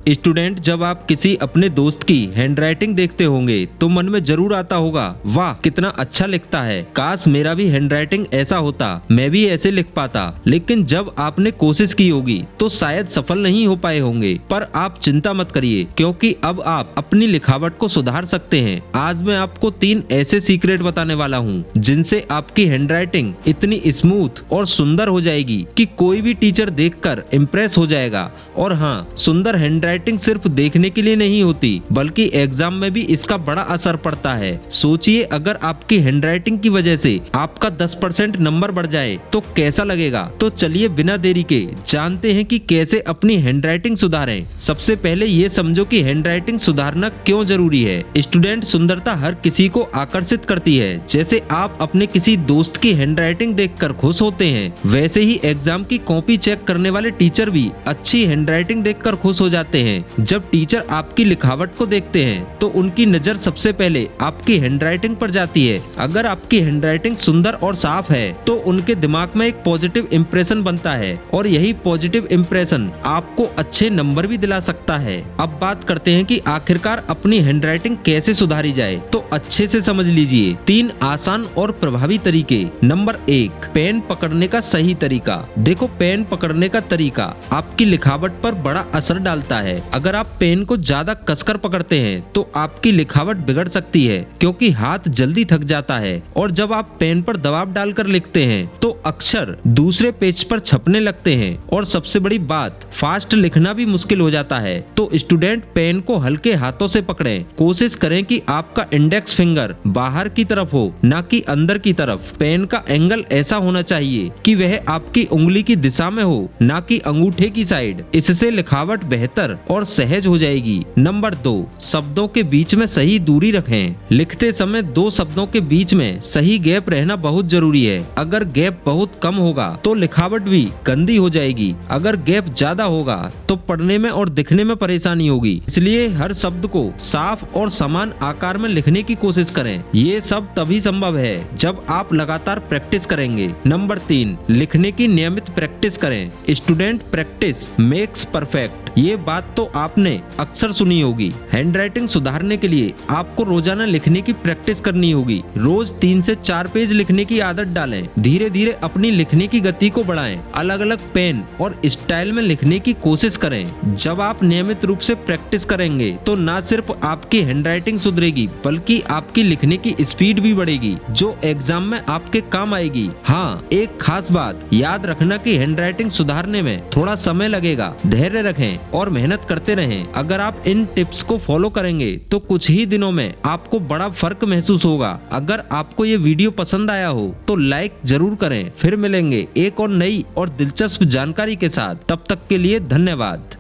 Student, जब आप किसी अपने दोस्त की हैंडराइटिंग देखते होंगे तो मन में जरूर आता होगा, वाह कितना अच्छा लिखता है, काश मेरा भी हैंडराइटिंग ऐसा होता, मैं भी ऐसे लिख पाता। लेकिन जब आपने कोशिश की होगी तो शायद सफल नहीं हो पाए होंगे। पर आप चिंता मत करिए, क्योंकि अब आप अपनी लिखावट को सुधार सकते हैं। आज मैं आपको 3 ऐसे सीक्रेट बताने वाला हूँ जिनसे आपकी हैंडराइटिंग इतनी स्मूथ और सुंदर हो जाएगी कि कोई भी टीचर देखकर इम्प्रेस हो जाएगा। और हाँ, सुंदर हैंडराइटिंग सिर्फ देखने के लिए नहीं होती, बल्कि एग्जाम में भी इसका बड़ा असर पड़ता है। सोचिए, अगर आपकी हैंडराइटिंग की वजह से आपका 10% नंबर बढ़ जाए तो कैसा लगेगा। तो चलिए बिना देरी के जानते हैं कि कैसे अपनी हैंडराइटिंग सुधारें। सबसे पहले ये समझो कि हैंडराइटिंग सुधारना क्यों जरूरी है। स्टूडेंट, सुंदरता हर किसी को आकर्षित करती है। जैसे आप अपने किसी दोस्त की हैंडराइटिंग देखकर खुश होते हैं, वैसे ही एग्जाम की कॉपी चेक करने वाले टीचर भी अच्छी हैंडराइटिंग देखकर खुश हो जाते हैं। जब टीचर आपकी लिखावट को देखते हैं तो उनकी नजर सबसे पहले आपकी हैंडराइटिंग पर जाती है। अगर आपकी हैंडराइटिंग सुंदर और साफ है तो उनके दिमाग में एक पॉजिटिव इंप्रेशन बनता है, और यही पॉजिटिव इंप्रेशन आपको अच्छे नंबर भी दिला सकता है। अब बात करते हैं कि आखिरकार अपनी हैंडराइटिंग कैसे सुधारी जाए। तो अच्छे से समझ लीजिए 3 आसान और प्रभावी तरीके। नंबर 1, पेन पकड़ने का सही तरीका। देखो, पेन पकड़ने का तरीका आपकी लिखावट पर बड़ा असर डालता है। अगर आप पेन को ज्यादा कसकर पकड़ते हैं तो आपकी लिखावट बिगड़ सकती है, क्योंकि हाथ जल्दी थक जाता है। और जब आप पेन पर दबाव डालकर लिखते हैं तो अक्षर दूसरे पेज पर छपने लगते हैं, और सबसे बड़ी बात, फास्ट लिखना भी मुश्किल हो जाता है। तो स्टूडेंट, पेन को हल्के हाथों से पकड़ें। कोशिश करें कि आपका इंडेक्स फिंगर बाहर की तरफ हो, ना कि अंदर की तरफ। पेन का एंगल ऐसा होना चाहिए कि वह आपकी उंगली की दिशा में हो, ना कि अंगूठे की साइड। इससे लिखावट बेहतर और सहज हो जाएगी। नंबर 2, शब्दों के बीच में सही दूरी रखें। लिखते समय 2 शब्दों के बीच में सही गैप रहना बहुत जरूरी है। अगर गैप बहुत कम होगा तो लिखावट भी गंदी हो जाएगी। अगर गैप ज्यादा होगा तो पढ़ने में और दिखने में परेशानी होगी। इसलिए हर शब्द को साफ और समान आकार में लिखने की कोशिश करें। ये सब तभी संभव है जब आप लगातार प्रैक्टिस करेंगे। नंबर 3, लिखने की नियमित प्रैक्टिस करें। स्टूडेंट, प्रैक्टिस मेक्स परफेक्ट, ये बात तो आपने अक्सर सुनी होगी। हैंडराइटिंग सुधारने के लिए आपको रोजाना लिखने की प्रैक्टिस करनी होगी। रोज 3 से 4 पेज लिखने की आदत डालें। धीरे धीरे अपनी लिखने की गति को बढ़ाएं। अलग अलग पेन और स्टाइल में लिखने की कोशिश करें। जब आप नियमित रूप से प्रैक्टिस करेंगे तो न सिर्फ आपकी हैंडराइटिंग सुधरेगी, बल्कि आपकी लिखने की स्पीड भी बढ़ेगी, जो एग्जाम में आपके काम आएगी। हाँ, एक खास बात याद रखना कि हैंडराइटिंग सुधारने में थोड़ा समय लगेगा। धैर्य रखें और मेहनत करते रहें। अगर आप इन टिप्स को फॉलो करेंगे तो कुछ ही दिनों में आपको बड़ा फर्क महसूस होगा। अगर आपको ये वीडियो पसंद आया हो तो लाइक जरूर करें। फिर मिलेंगे एक और नई और दिलचस्प जानकारी के साथ। तब तक के लिए धन्यवाद।